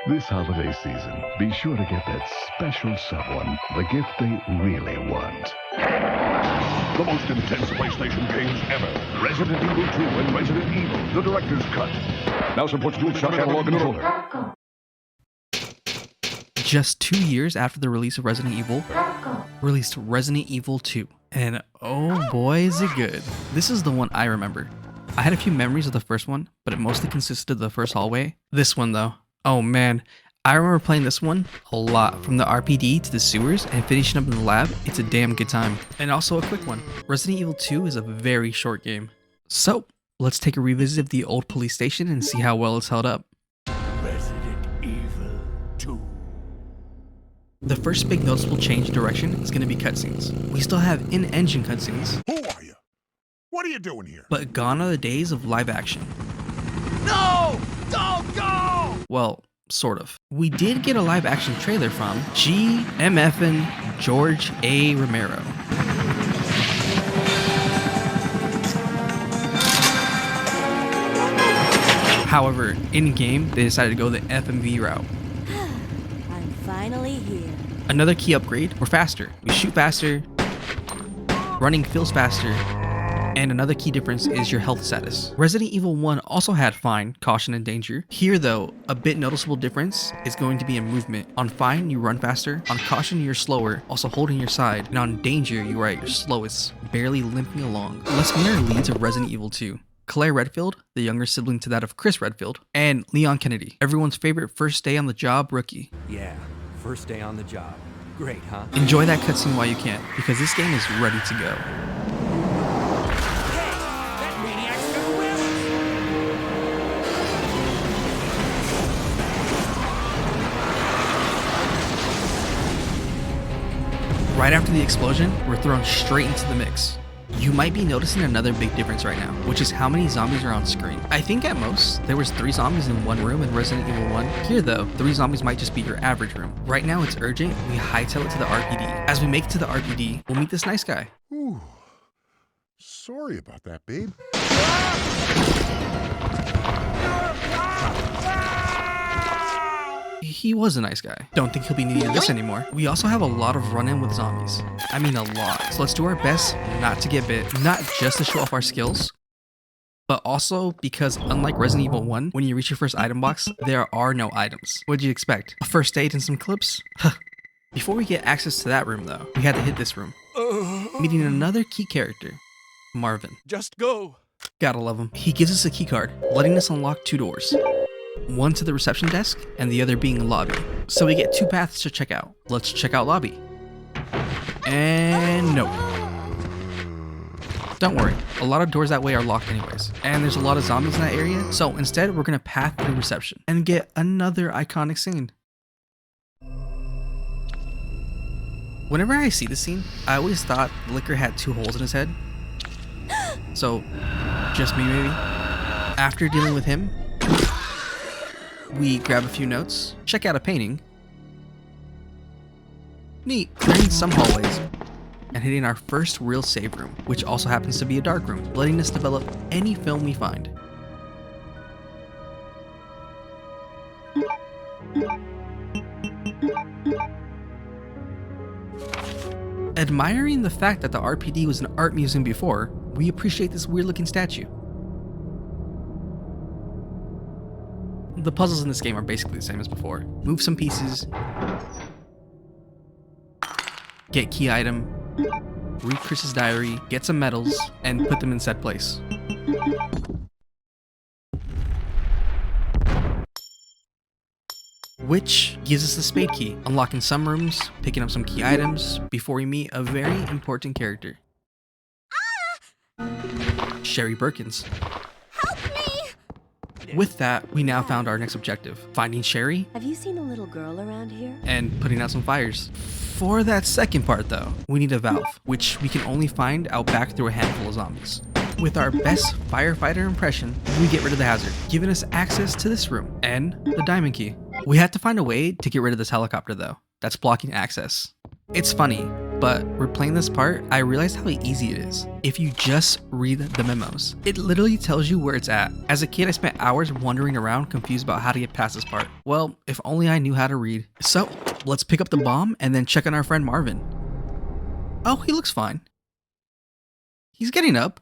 This holiday season, be sure to get that special someone the gift they really want. The most intense PlayStation games ever. Resident Evil 2 and Resident Evil, the director's cut. Now supports DualShock analog controller. Just 2 years after the release of Resident Evil, released Resident Evil 2. And oh boy is it good. This is the one I remember. I had a few memories of the first one, but it mostly consisted of the first hallway. This one though, oh man, I remember playing this one a lot. From the RPD to the sewers and finishing up in the lab, it's a damn good time. And also a quick one, Resident Evil 2 is a very short game. So, let's take a revisit of the old police station and see how well it's held up. Resident Evil 2. The first big noticeable change in direction is going to be cutscenes. We still have in-engine cutscenes. Who are you? What are you doing here? But gone are the days of live action. No! Don't go! Well, sort of. We did get a live action trailer from GMFN George A. Romero. However, in-game, they decided to go the FMV route. I'm finally here. Another key upgrade, we're faster. We shoot faster, running feels faster, and another key difference is your health status. Resident Evil 1 also had Fine, Caution, and Danger. Here though, a bit noticeable difference is going to be in movement. On Fine, you run faster, on Caution, you're slower, also holding your side, and on Danger, you are at your slowest, barely limping along. Let's meet our leads of Resident Evil 2. Claire Redfield, the younger sibling to that of Chris Redfield, and Leon Kennedy, everyone's favorite first day on the job rookie. Yeah, first day on the job. Great, huh? Enjoy that cutscene while you can, because this game is ready to go. That maniac's gonna win! Right after the explosion, we're thrown straight into the mix. You might be noticing another big difference right now, which is how many zombies are on screen. I think at most, there was 3 zombies in one room in Resident Evil 1. Here though, 3 zombies might just be your average room. Right now it's urgent, we hightail it to the RPD. As we make it to the RPD, we'll meet this nice guy. Ooh. Sorry about that, babe. He was a nice guy. Don't think he'll be needing this anymore. We also have a lot of run-in with zombies. I mean a lot. So let's do our best not to get bit. Not just to show off our skills, but also because unlike Resident Evil 1, when you reach your first item box, there are no items. What'd you expect? A first aid and some clips? Before we get access to that room though, we had to hit this room. Meeting another key character, Marvin. Just go. Gotta love him. He gives us a key card, letting us unlock 2 doors. One to the reception desk, and the other being lobby. So we get 2 paths to check out. Let's check out lobby. And nope. Don't worry, a lot of doors that way are locked anyways. And there's a lot of zombies in that area, so instead we're gonna path through reception and get another iconic scene. Whenever I see this scene, I always thought Licker had 2 holes in his head. So, just me maybe. After dealing with him, we grab a few notes, check out a painting. Neat, clearing some hallways, and hitting our first real save room, which also happens to be a dark room, letting us develop any film we find. Admiring the fact that the RPD was an art museum before, we appreciate this weird looking statue. The puzzles in this game are basically the same as before. Move some pieces, get key item, read Chris's diary, get some medals, and put them in set place. Which gives us the spade key, unlocking some rooms, picking up some key items, before we meet a very important character. Sherry Birkins. With that, we now found our next objective, finding Sherry Have you seen a little girl around here? and putting out some fires. For that second part though, we need a valve, which we can only find out back through a handful of zombies. With our best firefighter impression, we get rid of the hazard, giving us access to this room and the diamond key. We have to find a way to get rid of this helicopter though, that's blocking access. It's funny, but replaying this part, I realized how easy it is. If you just read the memos, it literally tells you where it's at. As a kid, I spent hours wandering around confused about how to get past this part. Well, if only I knew how to read. So let's pick up the bomb and then check on our friend Marvin. Oh, he looks fine. He's getting up.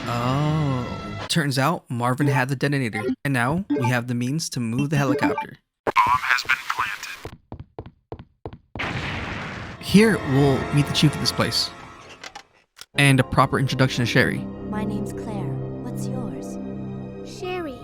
Oh, turns out Marvin had the detonator, and now we have the means to move the helicopter. Bomb has been planted. Here, we'll meet the chief of this place. And a proper introduction to Sherry. My name's Claire. What's yours? Sherry.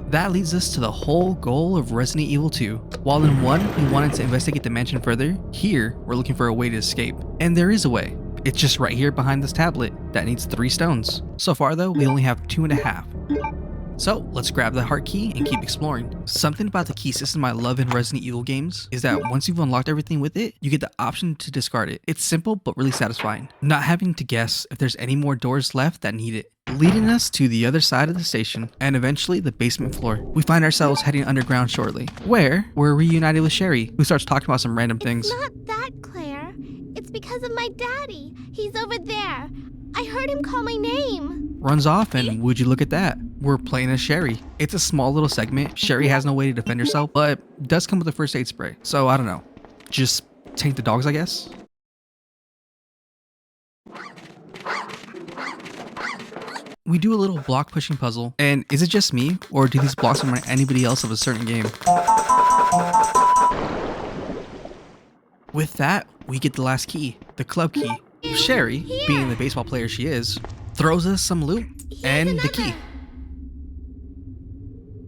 That leads us to the whole goal of Resident Evil 2. While in 1, we wanted to investigate the mansion further, here, we're looking for a way to escape. And there is a way. It's just right here behind this tablet that needs 3 stones. So far though, we only have 2.5. So let's grab the heart key and keep exploring. Something about the key system I love in Resident Evil games is that once you've unlocked everything with it, you get the option to discard it. It's simple but really satisfying. Not having to guess if there's any more doors left that need it. Leading us to the other side of the station and eventually the basement floor. We find ourselves heading underground shortly, where we're reunited with Sherry, who starts talking about some random things. Not that, Claire. It's because of my daddy. He's over there. I heard him call my name. Runs off, and would you look at that? We're playing as Sherry. It's a small little segment. Sherry has no way to defend herself, but does come with a first aid spray. So I don't know. Just take the dogs, I guess? We do a little block pushing puzzle, and is it just me, or do these blocks remind anybody else of a certain game? With that, we get the last key, the club key. Sherry, being the baseball player she is, throws us some loot and the key.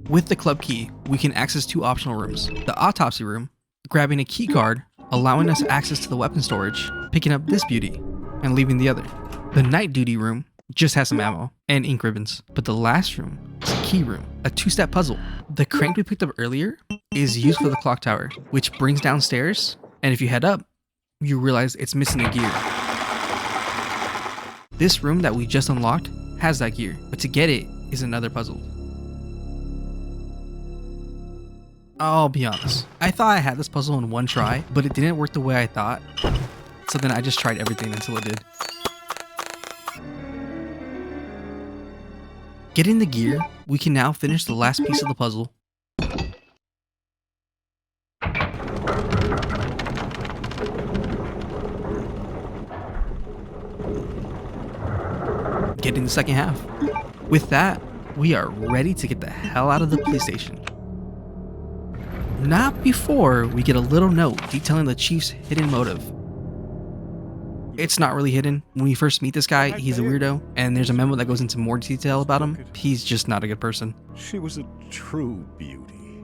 With the club key, we can access 2 optional rooms. The autopsy room, grabbing a key card, allowing us access to the weapon storage, picking up this beauty, and leaving the other. The night duty room just has some ammo and ink ribbons, but the last room is a key room, a 2-step puzzle. The crank we picked up earlier is used for the clock tower, which brings downstairs, and if you head up, you realize it's missing a gear. This room that we just unlocked has that gear, but to get it is another puzzle. I'll be honest, I thought I had this puzzle in one try, but it didn't work the way I thought, so then I just tried everything until it did. Getting the gear, we can now finish the last piece of the puzzle. Getting the second half. With that, we are ready to get the hell out of the police station. Not before we get a little note detailing the chief's hidden motive. It's not really hidden. When we first meet this guy, he's a weirdo, and there's a memo that goes into more detail about him. He's just not a good person. She was a true beauty.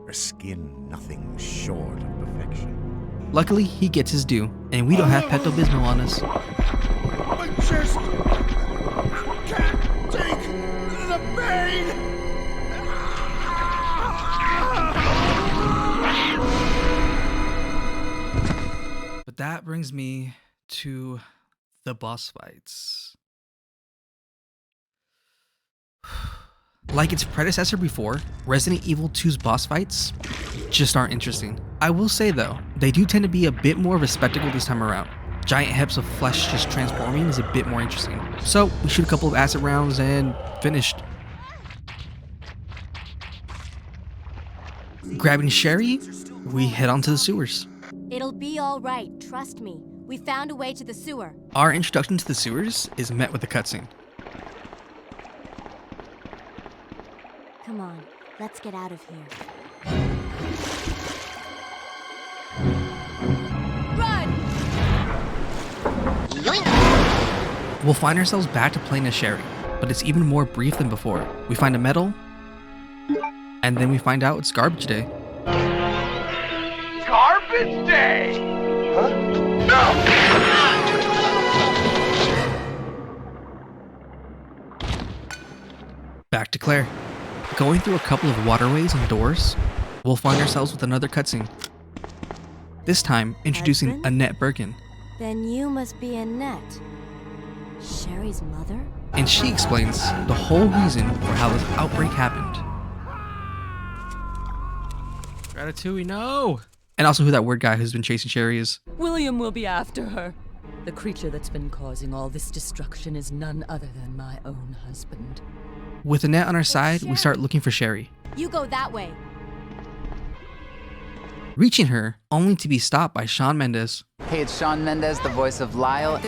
Her skin nothing short of perfection. Luckily, he gets his due, and we don't have Pepto-Bismol on us. My chest can't take the pain! But that brings me to the boss fights. Like its predecessor before, Resident Evil 2's boss fights just aren't interesting. I will say though, they do tend to be a bit more of a spectacle this time around. Giant heaps of flesh just transforming is a bit more interesting. So we shoot a couple of acid rounds and finished. Grabbing Sherry, we head onto the sewers. It'll be all right, trust me. We found a way to the sewer. Our introduction to the sewers is met with a cutscene. Come on, let's get out of here. Run! We'll find ourselves back to playing as Sherry, but it's even more brief than before. We find a medal, and then we find out it's garbage day. Garbage day! Huh? No! Back to Claire. Going through a couple of waterways and doors, we'll find ourselves with another cutscene. This time, introducing Husband? Annette Birkin. Then you must be Annette. Sherry's mother? And she explains the whole reason for how this outbreak happened. Ratatouille, no! And also who that weird guy who's been chasing Sherry is. William will be after her. The creature that's been causing all this destruction is none other than my own husband. With Annette on our side, we start looking for Sherry. You go that way. Reaching her, only to be stopped by Shawn Mendes. Hey, it's Shawn Mendes, the voice of Lyle.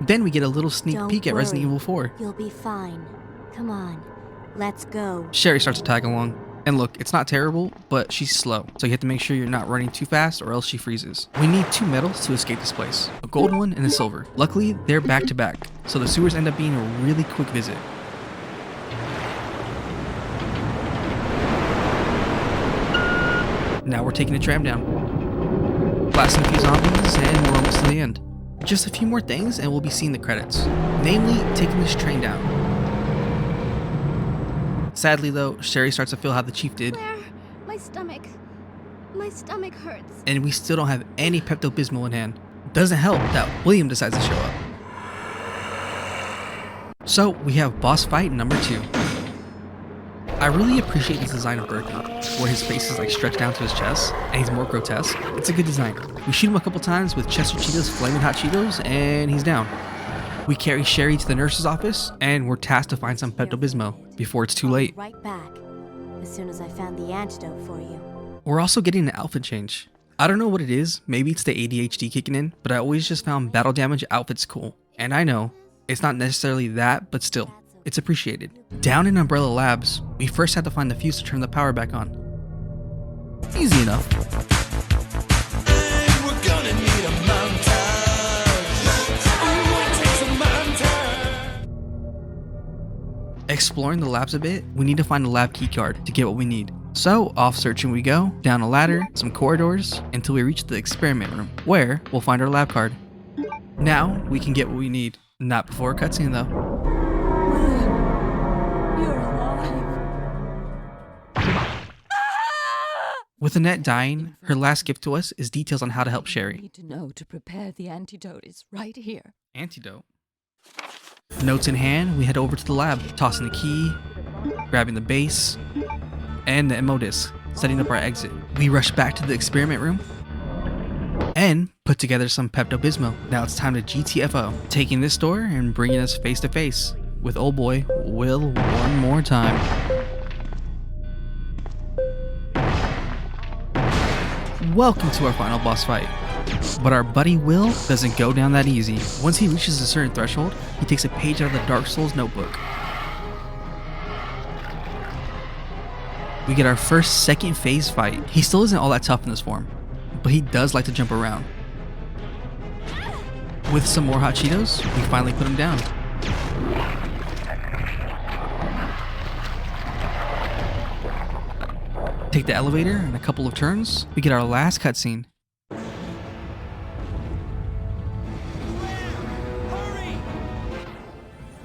Then we get a little sneak Don't peek at Resident worry. Evil 4. You'll be fine. Come on. Let's go. Sherry starts to tag along. And look, it's not terrible, but she's slow, so you have to make sure you're not running too fast or else she freezes. We need 2 medals to escape this place, a gold one and a silver. Luckily, they're back to back, so the sewers end up being a really quick visit. Now we're taking a tram down, blasting a few zombies, and we're almost to the end. Just a few more things and we'll be seeing the credits, namely taking this train down. Sadly though, Sherry starts to feel how the chief did, Claire, my stomach hurts. and we still don't have any Pepto-Bismol in hand. Doesn't help that William decides to show up. So we have boss fight number 2. I really appreciate the design of Berkeley, where his face is like stretched down to his chest, and he's more grotesque. It's a good design. We shoot him a couple times with Chester Cheetah's Flaming Hot Cheetos, and he's down. We carry Sherry to the nurse's office, and we're tasked to find some Pepto-Bismol before it's too late. Right back. As soon as I found the antidote for you. We're also getting an outfit change. I don't know what it is, maybe it's the ADHD kicking in, but I always just found battle damage outfits cool. And I know, it's not necessarily that, but still, it's appreciated. Down in Umbrella Labs, we first had to find the fuse to turn the power back on. Easy enough. Exploring the labs a bit, we need to find a lab keycard to get what we need. So off searching we go, down a ladder, some corridors, until we reach the experiment room, where we'll find our lab card. Now we can get what we need. Not before a cutscene though. You're alive. With Annette dying, her last gift to us is details on how to help Sherry. Need to know to prepare the antidote is right here. Antidote. Notes in hand, we head over to the lab, tossing the key, grabbing the base, and the MO disc, setting up our exit. We rush back to the experiment room and put together some Pepto-Bismol. Now it's time to GTFO, taking this door and bringing us face to face with old boy Will one more time. Welcome to our final boss fight. But our buddy Will doesn't go down that easy. Once he reaches a certain threshold, he takes a page out of the Dark Souls notebook. We get our first second phase fight. He still isn't all that tough in this form, but he does like to jump around. With some more hot Cheetos, we finally put him down. Take the elevator and a couple of turns, we get our last cutscene.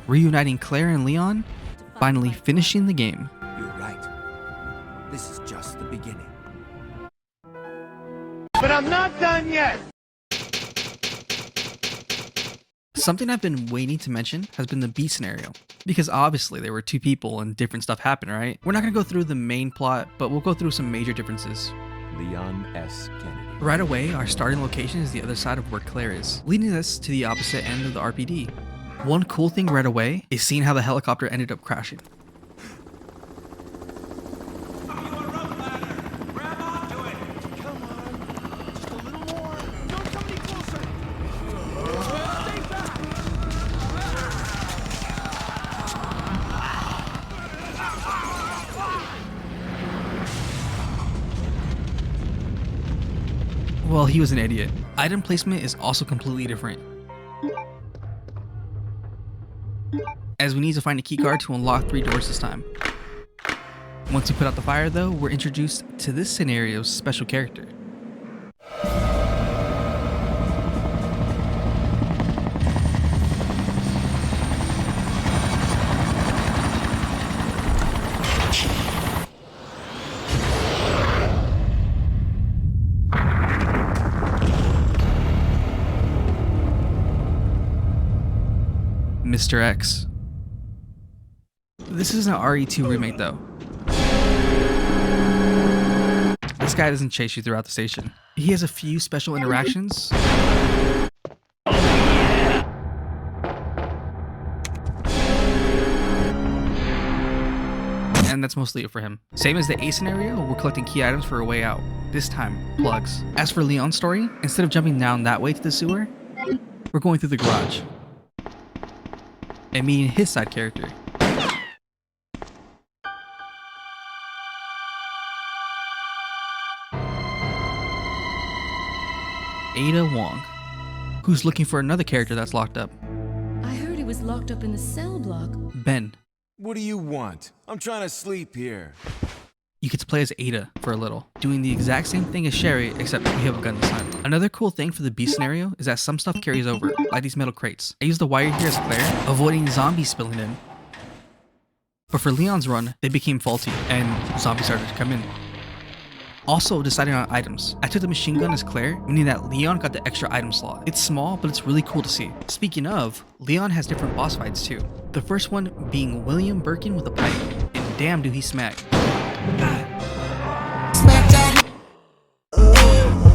Reuniting Claire and Leon, finally finishing the game. You're right. This is just the beginning. But I'm not done yet! Something I've been waiting to mention has been the B scenario, because obviously there were 2 people and different stuff happened, right? We're not going to go through the main plot, but we'll go through some major differences. Leon S. Kennedy. Right away, our starting location is the other side of where Claire is, leading us to the opposite end of the RPD. One cool thing right away is seeing how the helicopter ended up crashing. Well, he was an idiot. Item placement is also completely different, as we need to find a keycard to unlock 3 doors this time. Once we put out the fire though, we're introduced to this scenario's special character. Mr. X. This isn't an RE2 remake though. This guy doesn't chase you throughout the station. He has a few special interactions. And that's mostly it for him. Same as the A scenario, we're collecting key items for a way out. This time, plugs. As for Leon's story, instead of jumping down that way to the sewer, we're going through the garage and meeting his side character. Ada Wong, who's looking for another character that's locked up. I heard he was locked up in the cell block. Ben. What do you want? I'm trying to sleep here. You get to play as Ada for a little, doing the exact same thing as Sherry, except we have a gun this time. Another cool thing for the B scenario is that some stuff carries over, like these metal crates. I used the wire here as Claire, avoiding zombies spilling in. But for Leon's run, they became faulty, and zombies started to come in. Also, deciding on items. I took the machine gun as Claire, meaning that Leon got the extra item slot. It's small, but it's really cool to see. Speaking of, Leon has different boss fights too. The first one being William Birkin with a pipe, and damn do he smack.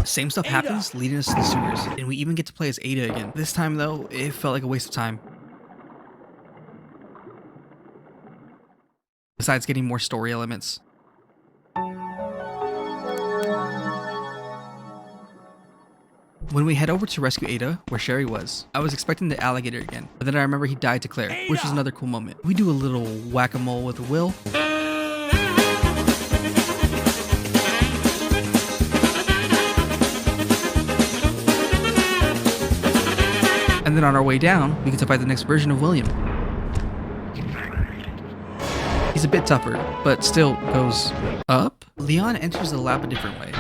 Same stuff happens, leading us to the sewers, and we even get to play as Ada again. This time though, it felt like a waste of time. Besides getting more story elements. When we head over to rescue Ada, where Sherry was, I was expecting the alligator again, but then I remember he died to Claire, which was another cool moment. We do a little whack-a-mole with Will. And then on our way down, we get to fight the next version of William. He's a bit tougher, but still goes up. Leon enters the lab a different way.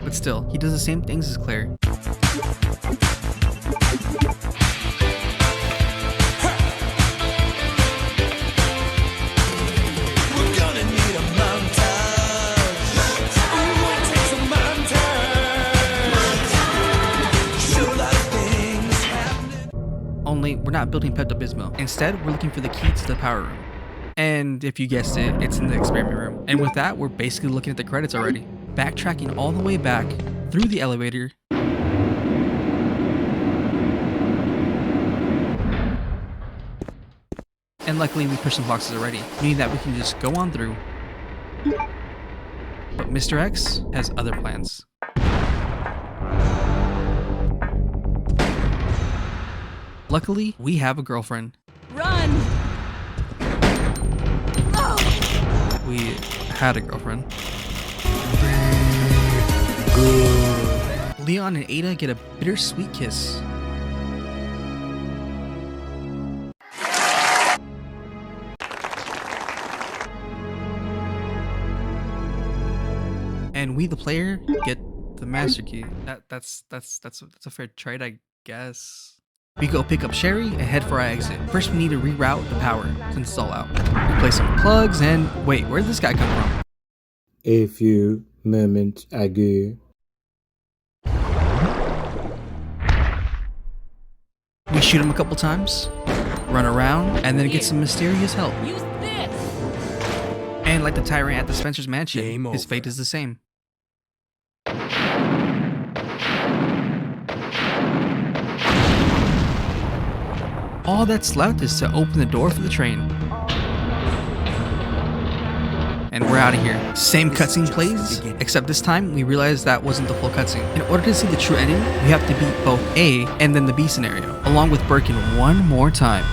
But still, he does the same things as Claire. Only, we're not building Pepto-Bismol. Instead, we're looking for the key to the power room. And if you guessed it, it's in the experiment room. And with that, we're basically looking at the credits already. Backtracking all the way back through the elevator. And luckily we pushed some boxes already, meaning that we can just go on through. But Mr. X has other plans. Luckily, we have a girlfriend. Run! Oh! We had a girlfriend. Leon and Ada get a bittersweet kiss. And we, the player, get the master key. That's a fair trade, I guess. We go pick up Sherry and head for our exit. First, we need to reroute the power since it's all out. We place some plugs and wait, where did this guy come from? A few moments ago. We shoot him a couple times, run around, and then get some mysterious help. Use this! And like the tyrant at the Spencer's mansion, Game his over. fate is the same. All that's left is to open the door for the train. And we're out of here. Same cutscene plays, except this time we realized that wasn't the full cutscene. In order to see the true ending, we have to beat both A and then the B scenario, along with Birkin one more time.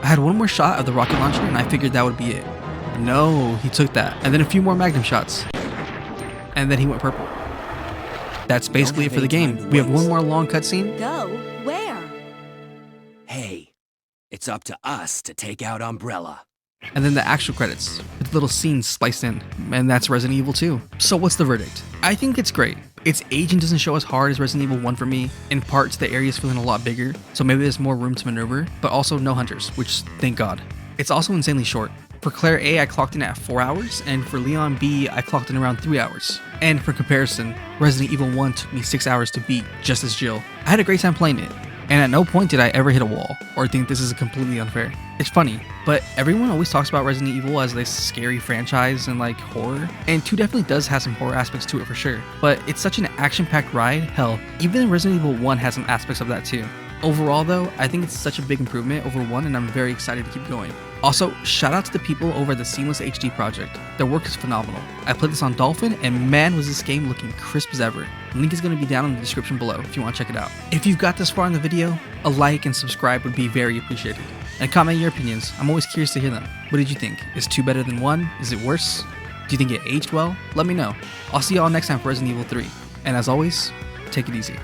I had one more shot of the rocket launcher and I figured that would be it. No, he took that. And then a few more magnum shots. And then he went purple. That's basically it for the game. We have one more long cutscene. Go? Where? Hey, it's up to us to take out Umbrella. And then the actual credits, with little scenes spliced in. And that's Resident Evil 2. So what's the verdict? I think it's great. Its aging doesn't show as hard as Resident Evil 1 for me. In parts, the area's feeling a lot bigger, so maybe there's more room to maneuver, but also no hunters, which thank God. It's also insanely short. For For Claire A, I clocked in at 4 hours, and for Leon B, I clocked in around 3 hours. And for comparison, Resident Evil 1 took me 6 hours to beat, just as Jill. I had a great time playing it, and at no point did I ever hit a wall, or think this is completely unfair. It's funny, but everyone always talks about Resident Evil as this scary franchise and like horror, and 2 definitely does have some horror aspects to it for sure, but it's such an action-packed ride. Hell, even Resident Evil 1 has some aspects of that too. Overall though, I think it's such a big improvement over 1, and I'm very excited to keep going. Also, shout out to the people over at the Seamless HD project. Their work is phenomenal. I played this on Dolphin, and man was this game looking crisp as ever. Link is going to be down in the description below if you want to check it out. If you've got this far in the video, a like and subscribe would be very appreciated. And comment your opinions, I'm always curious to hear them. What did you think? Is 2 better than 1? Is it worse? Do you think it aged well? Let me know. I'll see y'all next time for Resident Evil 3. And as always, take it easy.